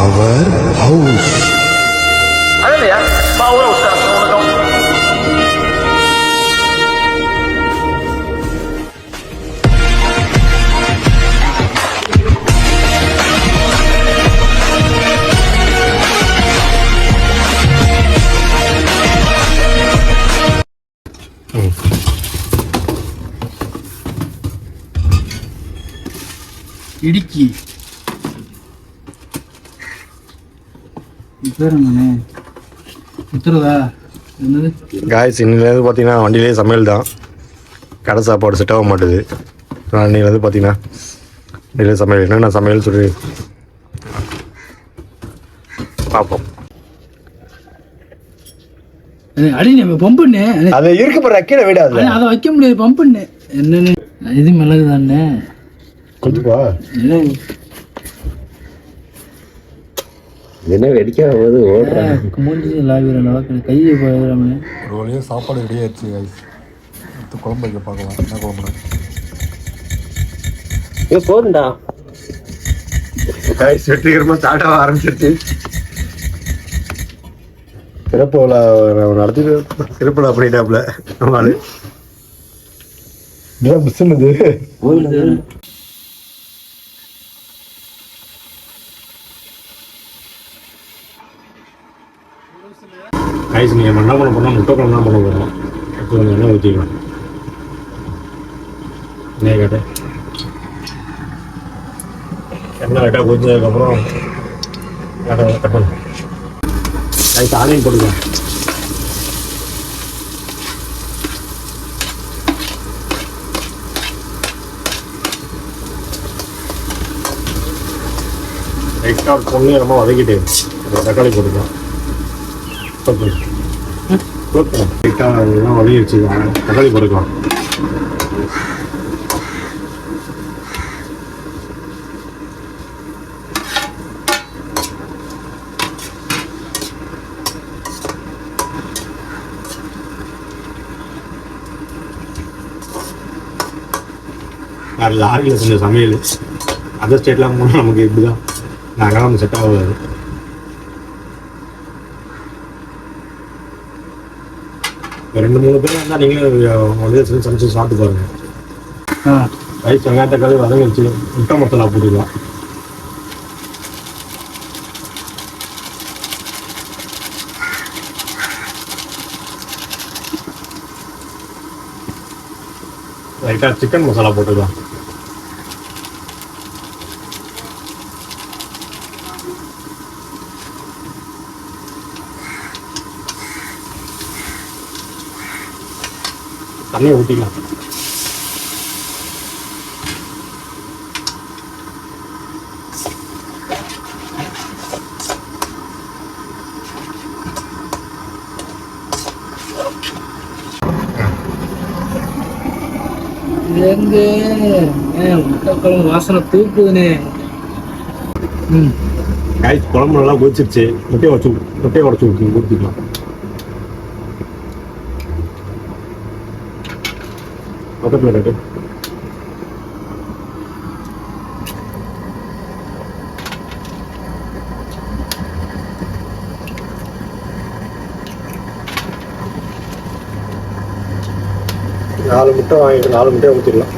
Power house. இல்லையா power house இடுக்கி பேருங்கண்ணே உத்தரவா என்னது guys இன்னிலேருந்து பார்த்தீங்கன்னா வண்டியிலே சமையல் தான். கடை சாப்பாடு செட் ஆக மாட்டுது. இன்னிலேருந்து பார்த்தீங்கன்னா வண்டியிலே சமையல் என்னென்ன சமையல் சொல்லி பார்ப்போம். அடி நம்ம பம்புண்ணே அதை இருக்கு போகிற கீழே விடாது. அதை வைக்க முடியாது பம்புண்ணே என்னன்னு இது மிளகு தானே கொஞ்சப்பா என்ன வெடிக்காம போது ஓடுறேன் மூஞ்சி லாகிற கையை போயிடாம ஒரு வழியாக சாப்பாடு ரெடி ஆயிடுச்சு காய்ஸ். அடுத்து குழம்பு வைக்க பார்க்கலாம். என்ன குழம்புனா போதுண்டா காய்ஸ் வெற்றிகரமாக ஸ்டார்ட் ஆக ஆரம்பிச்சிருச்சு. சிறப்புல நடத்தி சிறப்புல பண்ணிட்டாப்புல நம்மளால இதெல்லாம் மிஸ்ஸுன்னு காய்ஸ் நீங்கள் என்ன பண்ண போனால் முட்டை குழம்பு தான் பண்ண போகிறோம். கொஞ்சம் எண்ணெய் ஊற்றிக்கலாம். எண்ணெய் கேட்டு எண்ணெய் கட்டாக ஊற்றினதுக்கப்புறம் கட் பண்ணலாம். காய்ஸ் ஆனியன் போட்டுக்கலாம். லைட்டாக பொண்ணு ரொம்ப வதக்கிட்டு தக்காளி போட்டுக்கலாம். லைட்டாக இதெல்லாம் வதங்கிடுச்சு. தக்காளி போட்டுக்கலாம். லாரியில் கொஞ்சம் சமையல் அதர் ஸ்டேட்லாம் போனால் நமக்கு இப்படி தான் நாங்கள் நமக்கு செட் ஆகாது. ரெண்டு மூணு பேர் வந்தால் நீங்களும் வந்து சமைச்சு சாப்பிட்டு பாருங்கள். ரைஸ் வெங்காய தக்காளி வதங்கிடுச்சு. முட்டை மசாலா போட்டுக்கலாம். லைட்டாக சிக்கன் மசாலா போட்டுக்கலாம். தண்ணியை ஊற்றிக்கலாம். எங்க முட்டைக்குழம்பு வாசனை தூக்குதுனே. காய்ச்சி குழம்பு நல்லா கொதிச்சிருச்சு. முட்டையை உடச்சி ஊற்றிக்கலாம். பக்கத்தில் இருக்கு. நாலு முட்டை வாங்கிட்டு 4 முட்டையை ஊற்றிடலாம்.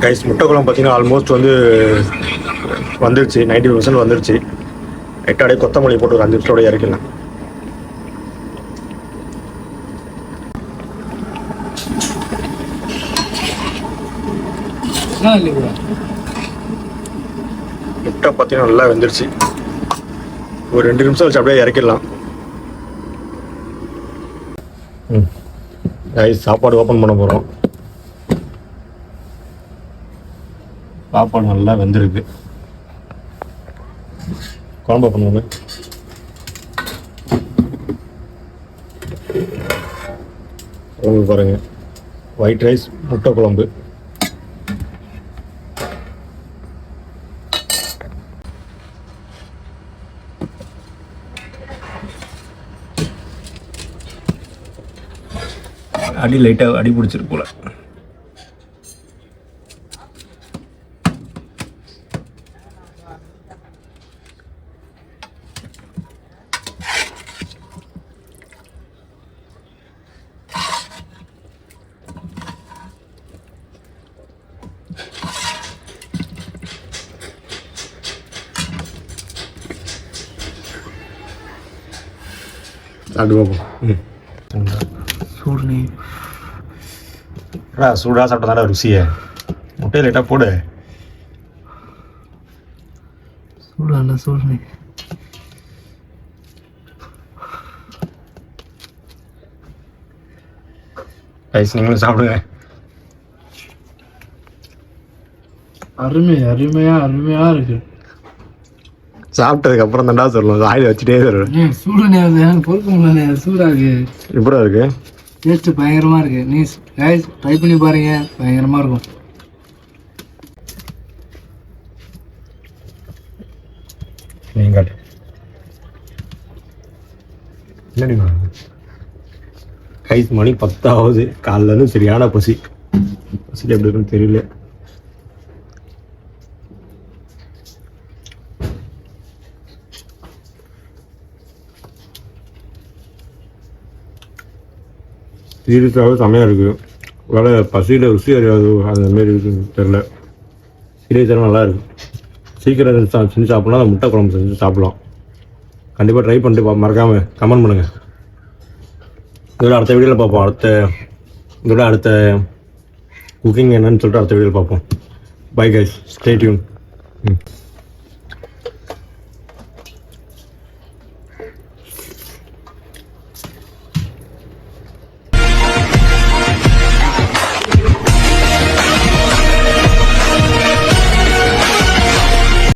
கைஸ் முட்டை குழம்பு பார்த்தீங்கன்னா ஆல்மோஸ்ட் வந்துருச்சு. 90% வந்துருச்சு. எட்டாடே கொத்தமல்லி போட்டு ஒரு 5 நிமிஷத்தோட இறக்கலாம். முட்டை பார்த்தீங்கன்னா நல்லா வெந்துருச்சு. ஒரு 2 நிமிஷம் வச்சு அப்படியே இறக்கிடலாம். கைஸ் சாப்பாடு ஓப்பன் பண்ண போகிறோம். சாப்பாடு நல்லா வெந்திருக்கு. குழம்பு பண்ணுவோம். குழம்பு பாருங்க. ஒயிட் ரைஸ் முட்டை குழம்பு. அடி லைட்டாக அடி பிடிச்சிருக்கு போல. சாப்பிட்டு பார்ப்போம். சூழ்நிலை சூடாக சாப்பிட்டா ருசியை முட்டையை லைட்டாக போடு. சூடான சூழ்நிலை ரைஸ் நீங்களும் சாப்பிடுங்க. அருமையா இருக்கு. சாப்பிட்டதுக்கு அப்புறம் தாண்டா சொல்லணும், வாயில் வச்சுட்டே தருவேன். சூழ்நிலை பொறுக்க முடியல, சூடாக எப்படி இருக்கு? டேஸ்ட் பயங்கரமா இருக்கு. நீ ட்ரை பண்ணி பாருங்க, பயங்கரமா இருக்கும். நீங்கள் என்னடி கைஸ் மணி 10 ஆகுது. காலையிலும் சரியான பசியில் எப்படி இருக்குன்னு தெரியல. சீரியஸாகவே செம்மையாக இருக்குது. வேலை பசியில் ருசி அறியாது அந்த மாரி இருக்குன்னு தெரில. சீரியஸாக நல்லா இருக்குது. சீக்கிரம் செஞ்சு சாப்பிட்லாம். அந்த முட்டை குழம்பு செஞ்சு சாப்பிட்லாம். கண்டிப்பாக ட்ரை பண்ணிட்டு மறக்காமல் கமெண்ட் பண்ணுங்கள். இதோட அடுத்த வீடியோவில் பார்ப்போம். அடுத்த குக்கிங் என்னன்னு சொல்லிட்டு அடுத்த வீடியோவில் பார்ப்போம். Bye guys, stay tune.